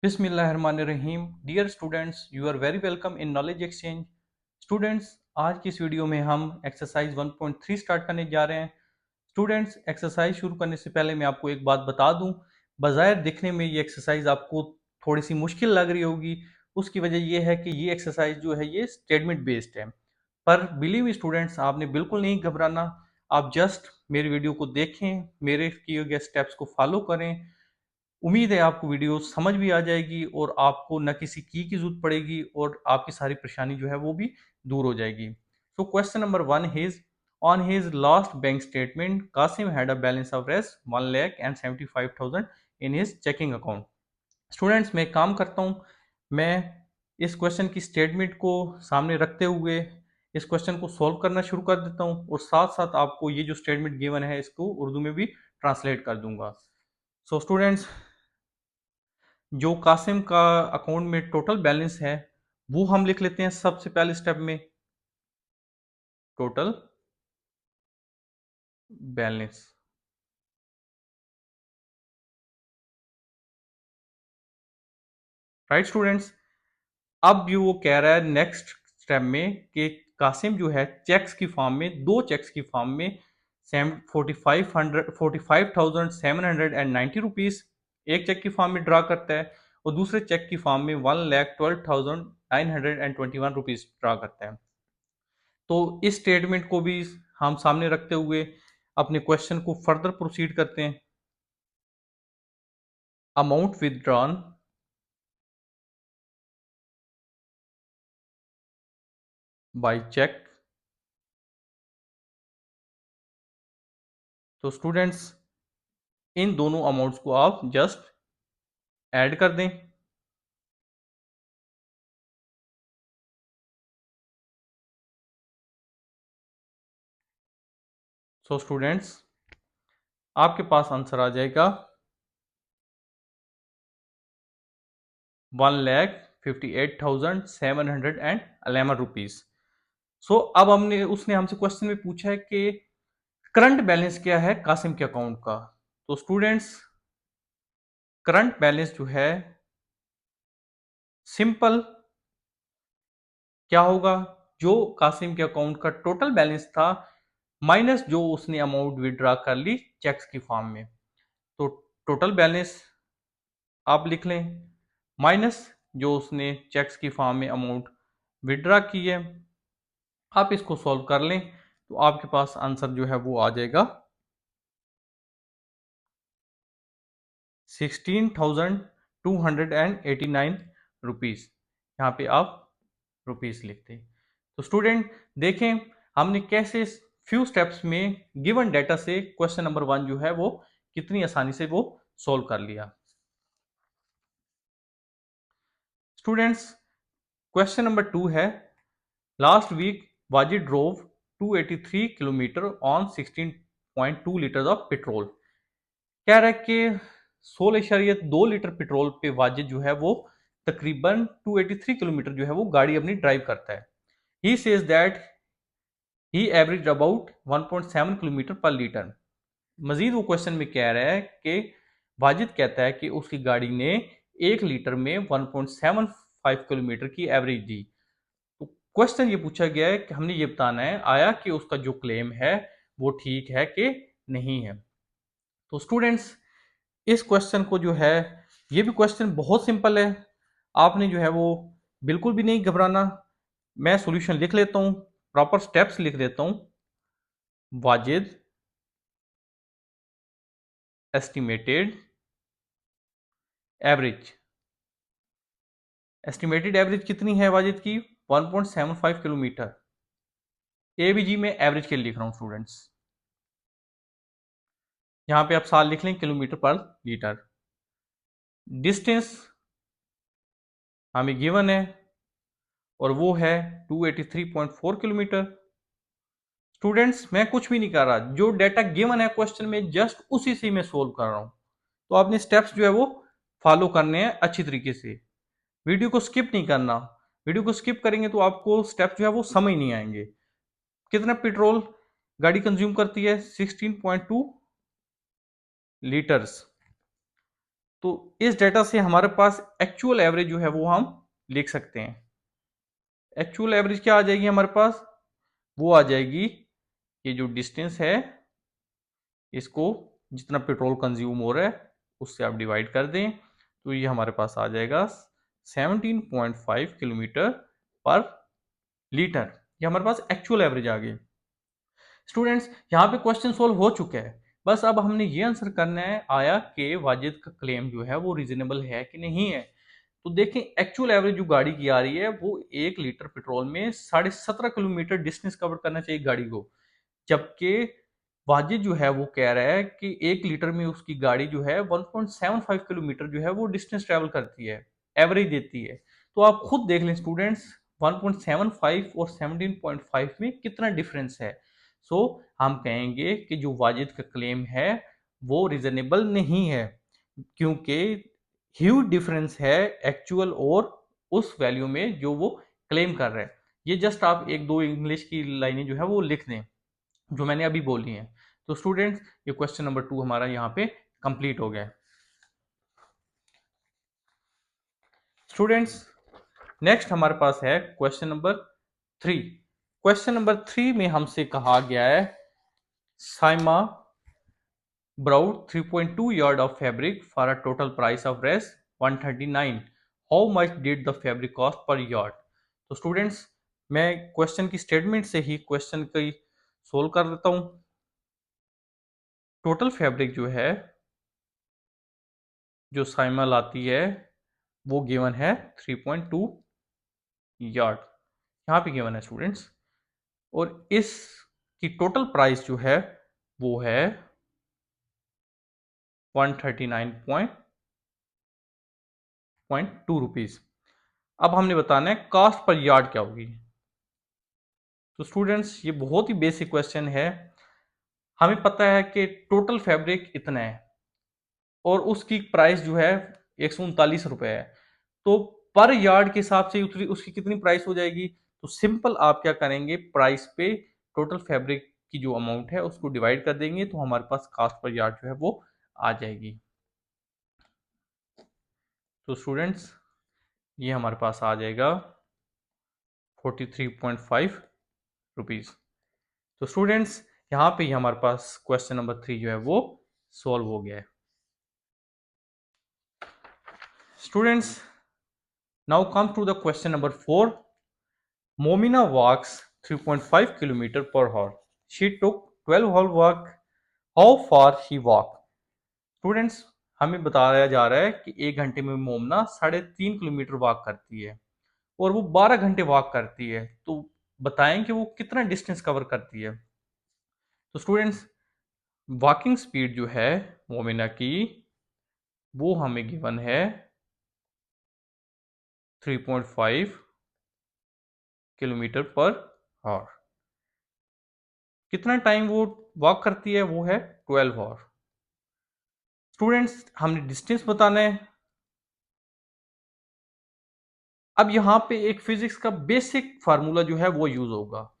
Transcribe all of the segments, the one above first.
बिस्मिल्लाहिर्रहमानिर्रहीम। Dear students, you are very welcome in knowledge exchange. Students, आज की इस वीडियो में हम एक्सरसाइज 1.3 स्टार्ट करने जा रहे हैं। स्टूडेंट्स, एक्सरसाइज शुरू करने से पहले मैं आपको एक बात बता दूं। बज़ाहिर दिखने में ये एक्सरसाइज आपको थोड़ी सी मुश्किल लग रही होगी। उसकी वजह ये है कि ये एक्सरसाइज जो है ये स्टेटमेंट बेस्ड है। पर बिलीव स्टूडेंट्स, आपने बिल्कुल नहीं घबराना। आप जस्ट मेरी वीडियो को देखें, मेरे किए गए स्टेप्स को फॉलो करें। उम्मीद है आपको वीडियो समझ भी आ जाएगी और आपको न किसी की जरूरत पड़ेगी और आपकी सारी परेशानी जो है वो भी दूर हो जाएगी। So question number 1 is, on his last bank statement Kasim had a balance of Rs 1,75,000 in his checking account. Students, मैं एक काम करता हूँ, मैं इस क्वेश्चन की स्टेटमेंट को सामने रखते हुए इस क्वेश्चन को सॉल्व करना शुरू कर देता हूँ और साथ साथ आपको ये जो स्टेटमेंट गिवन है इसको उर्दू में भी ट्रांसलेट कर दूंगा। सो स्टूडेंट्स, जो कासिम का अकाउंट में टोटल बैलेंस है वो हम लिख लेते हैं सबसे पहले स्टेप में। Total balance, right students. अब जो वो कह रहा है नेक्स्ट स्टेप में कि कासिम जो है चेक्स की फॉर्म में, दो चेक्स की फॉर्म में 45,790 रुपीज एक चेक की फॉर्म में ड्रा करता है और दूसरे चेक की फॉर्म में 1,12,921 रुपीज ड्रा करता है। तो इस स्टेटमेंट को भी हम सामने रखते हुए अपने क्वेश्चन को फर्दर प्रोसीड करते हैं। Amount withdrawn by cheque. तो स्टूडेंट्स, इन दोनों अमाउंट्स को आप जस्ट ऐड कर दें। सो स्टूडेंट्स, आपके पास आंसर आ जाएगा 1,58,711 रुपीज। सो अब हमने उसने हमसे क्वेश्चन में पूछा है कि करंट बैलेंस क्या है कासिम के अकाउंट का। तो स्टूडेंट्स, करंट बैलेंस जो है सिंपल क्या होगा, जो कासिम के अकाउंट का टोटल बैलेंस था माइनस जो उसने अमाउंट विड्रॉ कर ली चेक्स की फॉर्म में। तो टोटल बैलेंस आप लिख लें माइनस जो उसने चेक्स की फॉर्म में अमाउंट विड्रॉ की है। आप इसको सॉल्व कर लें तो आपके पास आंसर जो है वो आ जाएगा 16,289 रुपीज। यहाँ पे आप रुपीस लिखते हैं। तो स्टूडेंट देखें, हमने कैसे फ्यू स्टेप्स में गिवन डेटा से क्वेश्चन नंबर 1 जो है वो कितनी आसानी से वो सॉल्व कर लिया। स्टूडेंट्स, क्वेश्चन नंबर 2 है, last week Wajid drove 283 kilometre on 16.2 litre of petrol. कह रहा है कि 16.2 लीटर पेट्रोल पे वाजिद जो है वो तकरीबन 283 किलोमीटर जो है वो गाड़ी अपनी ड्राइव करता है। He says that he average about 1.7 kilometre पर लीटर। मजीद वो क्वेश्चन में कह रहा है कि वाजिद कहता है कि उसकी गाड़ी ने 1 लीटर में 1.75 किलोमीटर की एवरेज दी। तो क्वेश्चन ये पूछा गया है कि हमने ये बताना है आया कि उसका जो क्लेम है वो ठीक है कि नहीं है। तो स्टूडेंट्स, इस क्वेश्चन को जो है, ये भी क्वेश्चन बहुत सिंपल है। आपने जो है वो बिल्कुल भी नहीं घबराना। मैं सॉल्यूशन लिख लेता हूँ, प्रॉपर स्टेप्स लिख देता हूँ। Wajid estimated average, estimated average कितनी है वाजिद की? 1.75 किलोमीटर। एबीजी में एवरेज के लिए लिख रहा हूँ स्टूडेंट्स। यहाँ पे आप साल लिख लें किलोमीटर पर लीटर। डिस्टेंस हमें गिवन है और वो है 283.4 किलोमीटर। स्टूडेंट्स, मैं कुछ भी नहीं कर रहा, जो डाटा गिवन है क्वेश्चन में जस्ट उसी से मैं सोल्व कर रहा हूँ। तो आपने स्टेप्स जो है वो फॉलो करने हैं अच्छी तरीके से। वीडियो को स्किप नहीं करना। वीडियो को स्किप करेंगे तो आपको स्टेप जो है वो समझ नहीं आएंगे। कितना पेट्रोल गाड़ी कंज्यूम करती है? 16.2 लीटर्स। तो इस डेटा से हमारे पास एक्चुअल एवरेज जो है वो हम लिख सकते हैं। एक्चुअल एवरेज क्या आ जाएगी हमारे पास? वो आ जाएगी, ये जो डिस्टेंस है इसको जितना पेट्रोल कंज्यूम हो रहा है उससे आप डिवाइड कर दें, तो ये हमारे पास आ जाएगा 17.5 किलोमीटर पर लीटर। ये हमारे पास एक्चुअल एवरेज आ गई। स्टूडेंट्स, यहाँ पे क्वेश्चन सोल्व हो चुका है, बस अब हमने ये आंसर करना है आया कि वाजिद का क्लेम जो है वो रीजनेबल है कि नहीं है। तो देखें, एक्चुअल एवरेज जो गाड़ी की आ रही है वो 1 लीटर पेट्रोल में 17.5 किलोमीटर डिस्टेंस कवर करना चाहिए गाड़ी को, जबकि वाजिद जो है वो कह रहा है कि 1 लीटर में उसकी गाड़ी जो है 1.75 किलोमीटर जो है वो डिस्टेंस ट्रेवल करती है, एवरेज देती है। तो आप खुद देख लें स्टूडेंट्स, 1.75 और 17.5 में कितना डिफरेंस है। सो हम कहेंगे कि जो वाजिद का क्लेम है वो रीजनेबल नहीं है, क्योंकि ह्यूज डिफरेंस है एक्चुअल और उस वैल्यू में जो वो क्लेम कर रहा है। ये जस्ट आप एक दो इंग्लिश की लाइनें जो है वो लिख दें जो मैंने अभी बोली हैं। तो स्टूडेंट्स, ये क्वेश्चन नंबर 2 हमारा यहाँ पे कंप्लीट हो गया। स्टूडेंट्स, नेक्स्ट हमारे पास है क्वेश्चन नंबर 3। क्वेश्चन नंबर 3 में हमसे कहा गया है Saima brought 3.2 yard of fabric for a total price of res 139. How much did the fabric cost per yard? तो स्टूडेंट्स, मैं क्वेश्चन की स्टेटमेंट से ही क्वेश्चन की सोल्व कर देता हूं। टोटल फैब्रिक जो है जो साइमा लाती है वो गिवन है 3.2 यार्ड, यहाँ पे गिवन है स्टूडेंट्स, और इसकी टोटल प्राइस जो है वो है 139.2 रुपीज। अब हमने बताना है कास्ट पर यार्ड क्या होगी। तो स्टूडेंट्स, ये बहुत ही बेसिक क्वेश्चन है। हमें पता है कि टोटल फैब्रिक इतना है और उसकी प्राइस जो है 139 रुपये है, तो पर यार्ड के हिसाब से उसकी कितनी प्राइस हो जाएगी? तो सिंपल आप क्या करेंगे, प्राइस पे टोटल फैब्रिक की जो अमाउंट है उसको डिवाइड कर देंगे, तो हमारे पास कास्ट पर यार्ड जो है वो आ जाएगी। तो स्टूडेंट्स, ये हमारे पास आ जाएगा 43.5 रुपीज। तो स्टूडेंट्स, यहाँ पे ही हमारे पास क्वेश्चन नंबर 3 जो है वो सॉल्व हो गया है। Students, now come to the question number 4। Momina walks 3.5 kilometer per hour. She took 12 hour walk. How far she walked? Students, हमें बताया जा रहा है कि 1 घंटे में मोमना 3.5 किलोमीटर वॉक करती है और वो 12 घंटे वॉक करती है, तो बताएं कि वो कितना डिस्टेंस कवर करती है। तो स्टूडेंट्स, वॉकिंग स्पीड जो है मोमिना की वो हमें गिवन है 3.5 किलोमीटर पर आवर। कितना टाइम वो वॉक करती है? वो है 12 आवर। स्टूडेंट्स, हमने डिस्टेंस बताना है। अब यहाँ पे एक फिजिक्स का बेसिक फार्मूला जो है वो यूज होगा,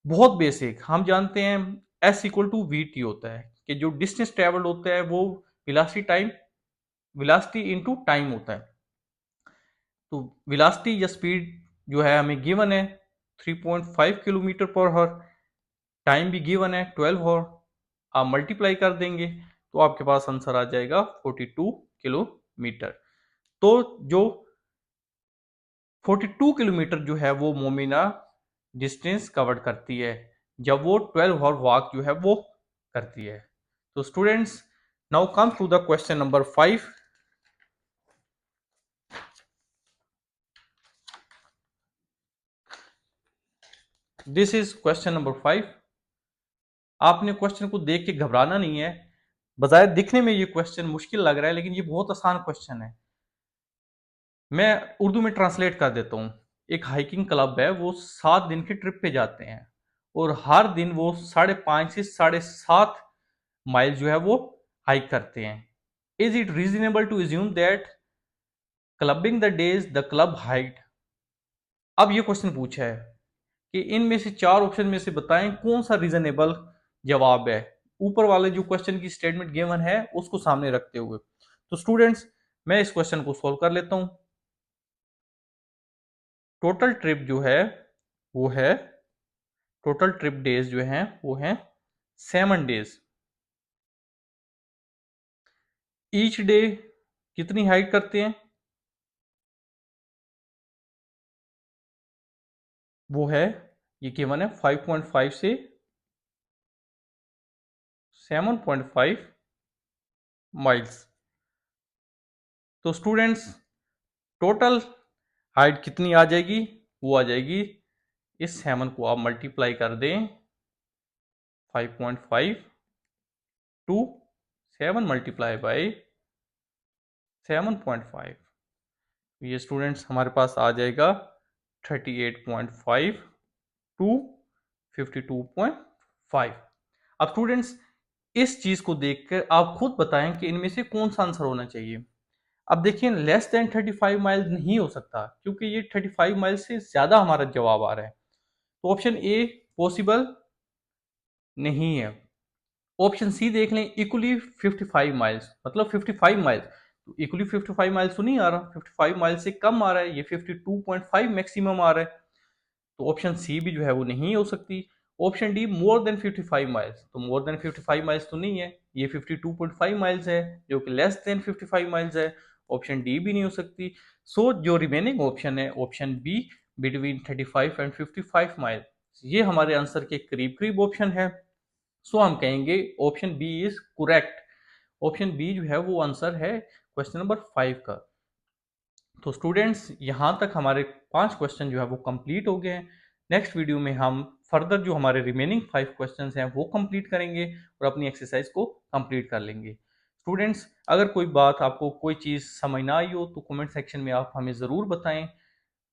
बहुत बेसिक। हम जानते हैं S equal to v t होता है, कि जो डिस्टेंस ट्रेवल्ड होता है वो वेलोसिटी इनटू टाइम होता है। तो वेलोसिटी या स्पीड जो है हमें गिवन है 3.5 किलोमीटर पर आवर, टाइम भी गिवन है 12 आवर। आप मल्टीप्लाई कर देंगे तो आपके पास आंसर आ जाएगा 42 किलोमीटर। तो जो 42 किलोमीटर जो है वो मोमिना डिस्टेंस कवर करती है जब वो 12 आवर वॉक जो है वो करती है। तो students, now come to the question number 5। This is question number 5। आपने क्वेश्चन को देख के घबराना नहीं है। बजाय दिखने में ये क्वेश्चन मुश्किल लग रहा है, लेकिन ये बहुत आसान क्वेश्चन है। मैं उर्दू में ट्रांसलेट कर देता हूँ। एक हाइकिंग क्लब है, वो 7 दिन की ट्रिप पे जाते हैं और हर दिन वो 5.5 से 7.5 माइल जो है वो हाइक करते हैं। Is it reasonable to assume that clubbing the days the club height? अब ये क्वेश्चन पूछा है कि इनमें से 4 ऑप्शन में से बताएं कौन सा रीजनेबल जवाब है, ऊपर वाले जो क्वेश्चन की स्टेटमेंट गिवन है उसको सामने रखते हुए। तो स्टूडेंट्स, मैं इस क्वेश्चन को सॉल्व कर लेता हूं। टोटल ट्रिप जो है वो है, टोटल ट्रिप डेज जो हैं वो हैं 7 डेज। ईच डे कितनी हाइट करते हैं, वो है, ये गिवन है 5.5 से 7.5 माइल्स। तो स्टूडेंट्स टोटल हाइट कितनी आ जाएगी, वो आ जाएगी, इस 7 को आप मल्टीप्लाई कर दें 5.5 टू 7 मल्टीप्लाई बाई 7.5, ये स्टूडेंट्स हमारे पास आ जाएगा 38.5 टू 52.5। अब स्टूडेंट्स इस चीज को देखकर आप खुद बताएं कि इनमें से कौन सा आंसर होना चाहिए। अब देखिए लेस देन 35 माइल नहीं हो सकता, क्योंकि ये 35 माइल से ज्यादा हमारा जवाब आ रहा है, तो ऑप्शन ए पॉसिबल नहीं है। ऑप्शन सी देख लें, इक्वली 55 माइल्स, मतलब 55 माइल्स, तो इक्वली 55 माइल्स तो नहीं आ रहा, 55 माइल्स से कम आ रहा है, ये 52.5 मैक्सिमम आ रहा है, तो ऑप्शन सी भी जो है वो नहीं हो सकती। Option D more than 55 miles, तो मोर देन 55 माइल्स तो नहीं है, ये 52.5 माइल्स है जो कि लेस देन 55 माइल्स है, ऑप्शन डी भी नहीं हो सकती। सो जो रिमेनिंग ऑप्शन है option B, between 35 and 55 mile, ये हमारे आंसर के करीब करीब ऑप्शन है। सो हम कहेंगे option B is correct. Option B जो है वो आंसर है क्वेश्चन नंबर 5 का। तो स्टूडेंट्स यहाँ तक हमारे 5 क्वेश्चन जो है वो कंप्लीट हो गए हैं। नेक्स्ट वीडियो में हम फर्दर जो हमारे रिमेनिंग 5 क्वेश्चन हैं वो कंप्लीट करेंगे और अपनी एक्सरसाइज को कंप्लीट कर लेंगे। स्टूडेंट्स अगर कोई बात आपको कोई चीज़ समझ ना आई हो तो कमेंट सेक्शन में आप हमें ज़रूर बताएं।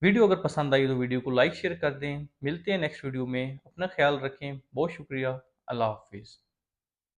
वीडियो अगर पसंद आई तो वीडियो को लाइक शेयर कर दें। मिलते हैं नेक्स्ट वीडियो में, अपना ख्याल रखें, बहुत शुक्रिया, अल्लाह हाफिज़।